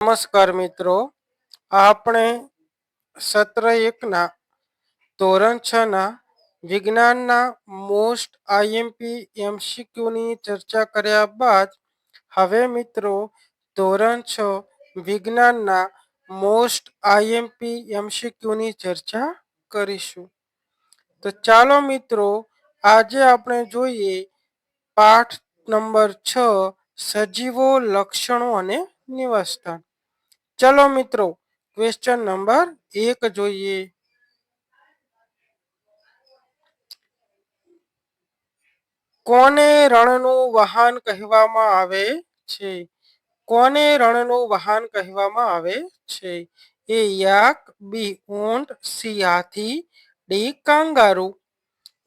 નમસ્કાર મિત્રો, આપણે સત્ર 1ના ધોરણ 6ના વિજ્ઞાનના મોસ્ટ આઈએમપી એમસીક્યુની ચર્ચા કર્યા બાદ હવે મિત્રો ધોરણ 6 વિજ્ઞાનના મોસ્ટ આઈએમપી એમસીક્યુની ચર્ચા કરીશું. તો ચાલો મિત્રો આજે આપણે જોઈએ પાઠ નંબર 6 સજીવો, લક્ષણો અને નિવાસસ્થાન. ચલો મિત્રો ક્વેશ્ચન નંબર 1 જોઈએ. કોને રણનું વાહન કહેવામાં આવે છે? કોને રણનું વાહન કહેવામાં આવે છે? એ યાક, બી ઊંટ, સી હાથી, ડી કાંગારૂ.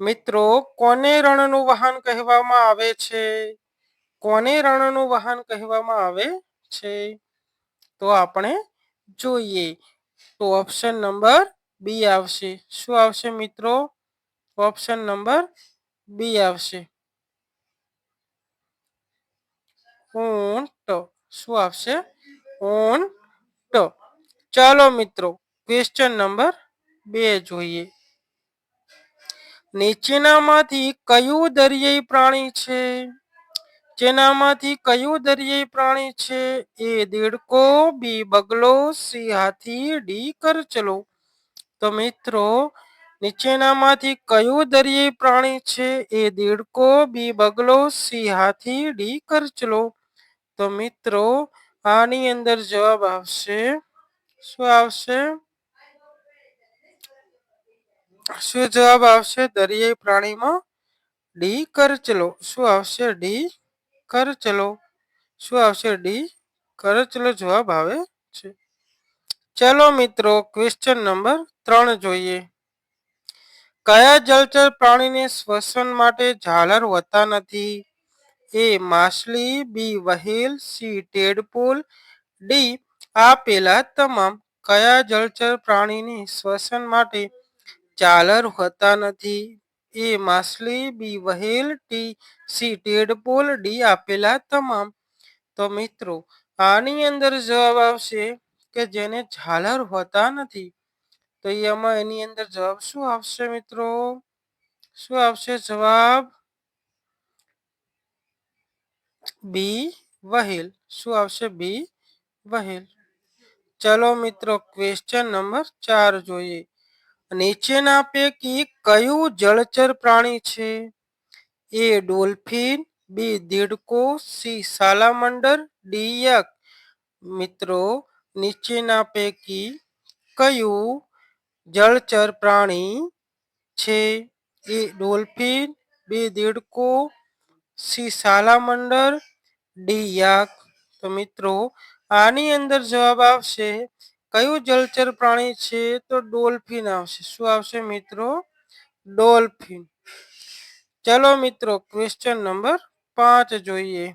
મિત્રો કોને રણનું વાહન કહેવામાં આવે છે? કોને રણનું વાહન કહેવામાં આવે છે? તો આપણે જોઈએ તો ઓપ્શન નંબર બી આવશે. શું આવશે મિત્રો? ઓપ્શન નંબર બી આવશે, ઊંટ. શું આવશે? ઊંટ. ચાલો મિત્રો ક્વેશ્ચન નંબર 2 જોઈએ. નીચેનામાંથી કયું દરિયાઈ પ્રાણી છે? જેનામાંથી કયું દરિયાઈ પ્રાણી છે? એ દેડકો, બી બગલો, સી હાથી, ડી કરચલો. તો મિત્રો નીચેનામાંથી કયું દરિયાઈ પ્રાણી છે? એ દેડકો, બી બગલો, સી હાથી, ડી કરચલો. તો મિત્રો આની અંદર જવાબ આવશે. શું આવશે? શું જવાબ આવશે દરિયાઈ પ્રાણીમાં? ડી કરચલો. શું આવશે? ડી કરચલો. શું આવશે? ડી કરચલો જવાબ આવે છે. ચલો મિત્રો ક્વેશ્ચન નંબર 3 જોઈએ. કયા જલચર પ્રાણીને શ્વસન માટે ઝાલર હોતા નથી? એ માછલી, બી વ્હેલ, સી ટેડપોલ, ડી આપેલા તમામ. કયા જલચર પ્રાણીને શ્વસન માટે ઝાલર હોતા નથી? એ માછલી, બી વ્હેલ, સી ટેડપોલ, ડી આપેલા તમામ. તો મિત્રો આની અંદર જવાબ આવશે કે જેને ઝાલર હોતા નથી. તો એમાં એની અંદર જવાબ શું આવશે મિત્રો? શું આવશે જવાબ? બી વ્હેલ. શું આવશે? બી વ્હેલ. ચલો મિત્રો ક્વેશ્ચન નંબર 4 જોઈએ. નીચેના પૈકી કયું જળચર પ્રાણી છે? એ ડોલ્ફિન, બી દેડકો, સી સાલામંડર, ડી યાક. મિત્રો નીચેના પૈકી કયું જળચર પ્રાણી છે? એ ડોલ્ફિન, બી દેડકો, સી સાલામંડર, ડી યાક. તો મિત્રો આની અંદર જવાબ આવશે કયું જળચર પ્રાણી છે? તો ડોલ્ફિન આવશે. શું આવશે મિત્રો? ડોલ્ફિન. ચલો મિત્રો ક્વેશ્ચન નંબર 5 જોઈએ.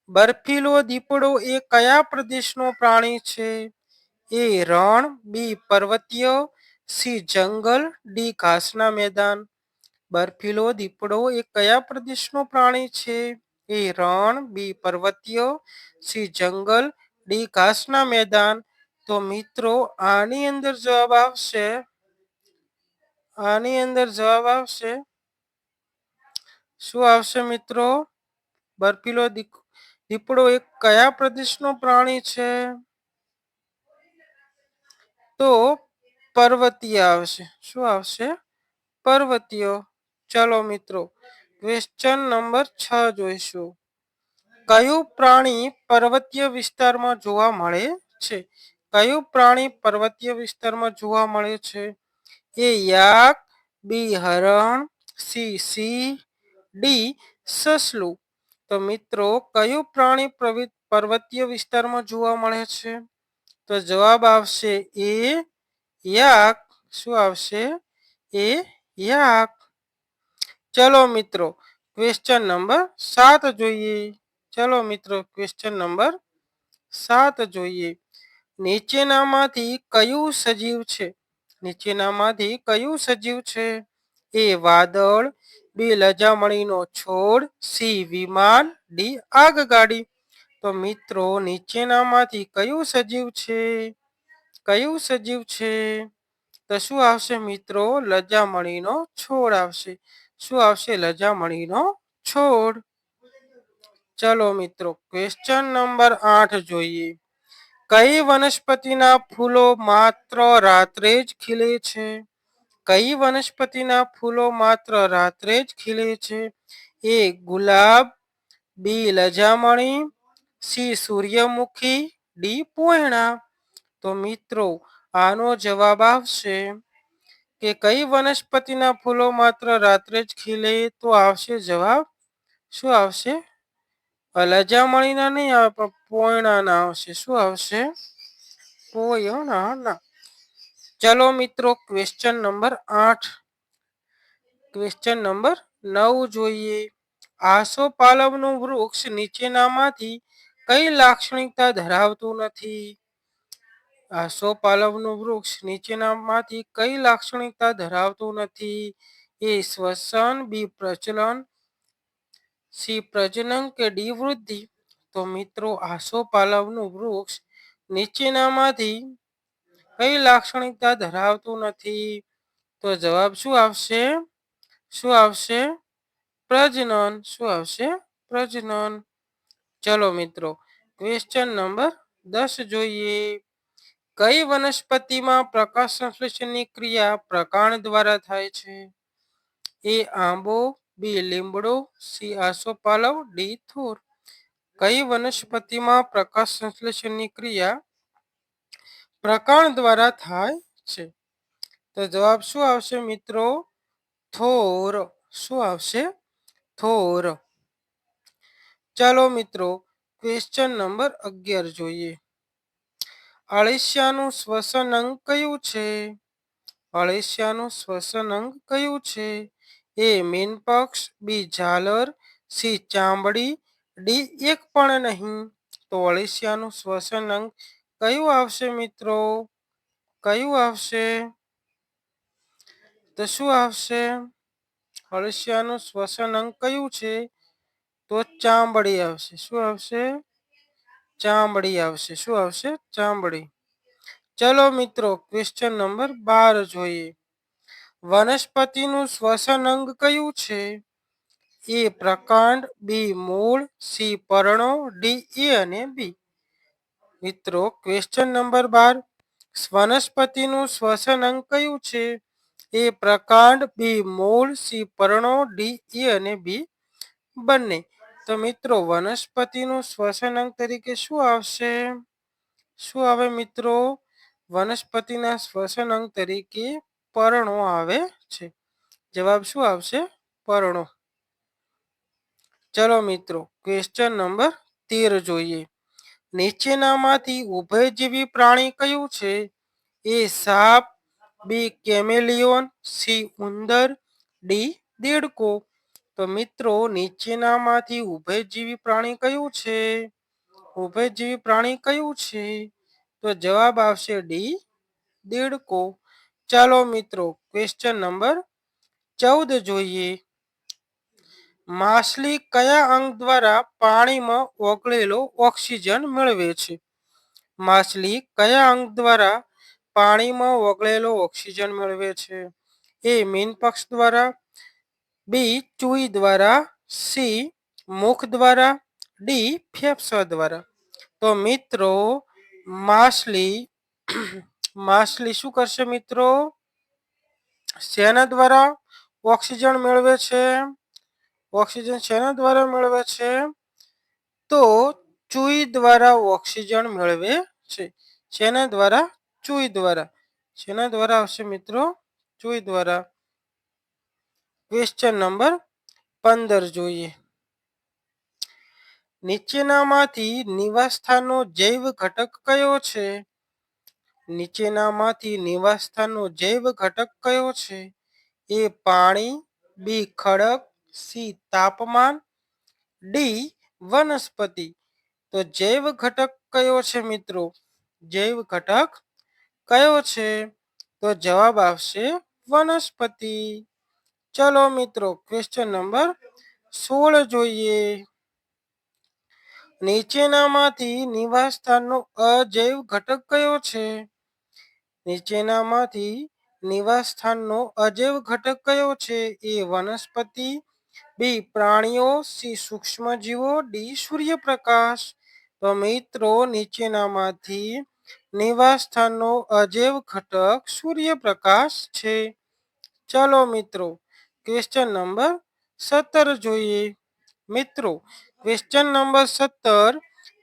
બર્ફીલો દીપડો એ કયા પ્રદેશનો પ્રાણી છે? એ રણ, બી પર્વતીય, સી જંગલ, ડી ઘાસના મેદાન. બર્ફીલો દીપડો એ કયા પ્રદેશનો પ્રાણી છે? એ રણ, બી પર્વતીય, સી જંગલ, ડી ઘાસના મેદાન. તો મિત્રો આની અંદર જવાબ આવશે. આની અંદર જવાબ આવશે. શું આવશે મિત્રો? બર્ફીલો દીપડો એ કયા પ્રદેશનો પ્રાણી છે? તો પર્વતીય આવશે. શું આવશે? પર્વતીય. ચલો મિત્રો ક્વેશ્ચન નંબર 6 જોઈશું. કયું પ્રાણી પર્વતીય વિસ્તારમાં જોવા મળે છે? કયું પ્રાણી પર્વતીય વિસ્તારમાં જોવા મળે છે? એ યાક, બી હરણ, સી સિંહ, ડી સસલું. તો મિત્રો કયું પ્રાણી પર્વતીય વિસ્તારમાં જોવા મળે છે? તો જવાબ આવશે એ યાક. શું આવશે? એ યાક. ચલો મિત્રો ક્વેશ્ચન નંબર 7 જોઈએ. ચલો મિત્રો ક્વેશ્ચન નંબર 7 જોઈએ. નીચેનામાંથી કયું સજીવ છે? નીચેનામાંથી કયું સજીવ છે? એ વાદળ, બી લજામણીનો છોડ, સી વિમાન, ડી આગગાડી. તો મિત્રો નીચેનામાંથી કયું સજીવ છે? કયું સજીવ છે? તો શું આવશે મિત્રો? લજામણીનો છોડ આવશે. શું આવશે? લજામણીનો છોડ. ચલો મિત્રો ક્વેશ્ચન નંબર 8 જોઈએ. કઈ વનસ્પતિના ફૂલો માત્ર રાત્રે જ ખીલે છે? કઈ વનસ્પતિના ફૂલો માત્ર રાત્રે જ ખીલે છે? એ ગુલાબ, બી લજામણી, સી સૂર્યમુખી, ડી પોયણા. તો મિત્રો આનો જવાબ આવશે કે કઈ વનસ્પતિના ફૂલો માત્ર રાત્રે જ ખીલે? તો આવશે જવાબ શું આવશે? લજામણીના નહીં આવે પણ પોયણાના આવશે. શું આવશે? પોયણાના. ચલો મિત્રો ક્વેશ્ચન નંબર 8. ક્વેશ્ચન નંબર 9 જોઈએ. આસોપાલવનું વૃક્ષ નીચેનામાંથી કઈ લાક્ષણિકતા ધરાવતું નથી? આસોપાલવનું વૃક્ષ નીચેનામાંથી કઈ લાક્ષણિકતા ધરાવતું નથી? એ શ્વસન, બી પ્રચલન, સી પ્રજનન કે ડી વૃદ્ધિ. તો મિત્રો આસોપાલવનું વૃક્ષ નીચેનામાંથી કઈ લાક્ષણિકતા ધરાવતું નથી? તો જવાબ શું આવશે? શું આવશે? પ્રજનન. શું આવશે? પ્રજનન. ચલો મિત્રો ક્વેશ્ચન નંબર 10 જોઈએ. કઈ વનસ્પતિમાં પ્રકાશ સંશ્લેષણની ક્રિયા પ્રકાંડ દ્વારા થાય છે? એ આંબો, બી લીમડો, સી આસોપાલવ, ડી થોર. કઈ વનસ્પતિમાં પ્રકાશ સંશ્લેષણની ક્રિયા પ્રકાંડ દ્વારા થાય છે? તો જવાબ શું આવશે મિત્રો? થોર. શું આવશે? થોર. ચાલો મિત્રો ક્વેશ્ચન નંબર 11 જોઈએ. અળસિયાનું શ્વસન અંગ કયું છે? અળસિયાનું શ્વસન અંગ કયું છે? એ મીનપક્ષ, બી ઝાલર, સી ચામડી, ડી એક પણ નહીં. તો અળસિયાનું શ્વસન અંગ કયું આવશે મિત્રો? કયું આવશે? તો શું આવશે? અળસિયાનું શ્વસન અંગ કયું છે? તો ચામડી આવશે. શું આવશે? ચામડી આવશે. શું આવશે? ચામડી. ચલો મિત્રો ક્વેશ્ચન નંબર 12 જોઈએ. વનસ્પતિનું શ્વસન અંગ કયું છે? એ પ્રકાંડ, બી મૂળ, સી પર્ણો, ડી એ અને બી. મિત્રો ક્વેશ્ચન નંબર 12. વનસ્પતિનું શ્વસન અંગ કયું છે? એ પ્રકાંડ, બી મૂળ, સી પર્ણો, ડી એ અને બી બંને. તો મિત્રો વનસ્પતિનું શ્વસન અંગ તરીકે શું આવશે? શું આવે મિત્રો? વનસ્પતિના શ્વસન અંગ તરીકે પર્ણો આવે છે. જવાબ શું આવશે? પર્ણો. ચલો મિત્રો ક્વેશ્ચન નંબર 13 જોઈએ. નીચેનામાંથી ઉભયજીવી પ્રાણી કયું છે? એ સાપ, બી કેમેલિયોન, સી ઉંદર, ડી દેડકો. તો મિત્રો નીચેનામાંથી ઉભયજીવી પ્રાણી કયું છે? ઉભયજીવી પ્રાણી કયું છે? તો જવાબ આવશે ડી દેડકો. ચાલો મિત્રો ક્વેશ્ચન નંબર 14 જોઈએ. માછલી કયા અંગ દ્વારા પાણીમાં ઓગળેલો ઓક્સિજન મેળવે છે? માછલી કયા અંગ દ્વારા પાણીમાં ઓગળેલો ઓક્સિજન મેળવે છે? એ મીનપક્ષ દ્વારા, બી ચૂઈ દ્વારા, સી મુખ દ્વારા, ડી ફેફસા દ્વારા. તો મિત્રો માછલી શું કરશે મિત્રો? શેના દ્વારા ઓક્સિજન મેળવે છે? ઓક્સિજન શેના દ્વારા મેળવે છે? તો ચૂઈ દ્વારા ઓક્સિજન મેળવે છે. શેના દ્વારા? ચૂઈ દ્વારા. શેના દ્વારા આવશે મિત્રો? ચૂઈ દ્વારા. ક્વેશ્ચન નંબર 15 જોઈએ. નીચેનામાંથી નિવાસસ્થાનનો જૈવ ઘટક કયો છે? નીચેનામાંથી નિવાસસ્થાનનો જૈવ ઘટક કયો છે? એ પાણી, બી ખડક, સી તાપમાન, ડી વનસ્પતિ. તો જૈવ ઘટક કયો છે મિત્રો? જૈવ ઘટક કયો છે? તો જવાબ આવશે વનસ્પતિ. ચલો મિત્રો ક્વેશ્ચન નંબર 16 જોઈએ. નીચેનામાંથી નિવાસસ્થાનનો અજૈવ ઘટક કયો છે? નીચેનામાંથી નિવાસસ્થાનનો અજૈવ ઘટક કયો છે? એ વનસ્પતિ, બી પ્રાણીઓ, સી સૂક્ષ્મજીવો, ડી સૂર્યપ્રકાશ. તો મિત્રો નીચેનામાંથી નિવાસસ્થાનનો અજૈવ ઘટક સૂર્યપ્રકાશ છે. ચલો મિત્રો ક્વેશ્ચન નંબર 17 જોઈએ. મિત્રો ક્વેશ્ચન નંબર 17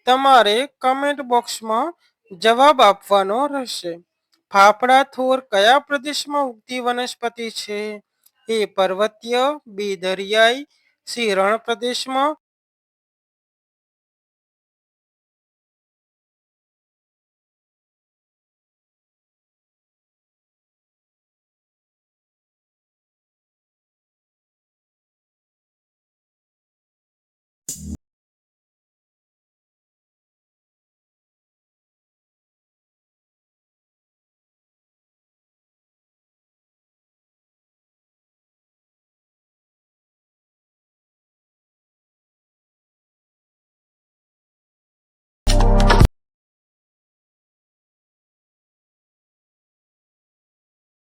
તમારે કમેન્ટ બોક્સમાં જવાબ આપવાનો રહેશે. ફાફડા થોર કયા પ્રદેશમાં ઉગતી વનસ્પતિ છે? એ પર્વતીય, બી દરિયાઈ, સી રણ પ્રદેશમાં,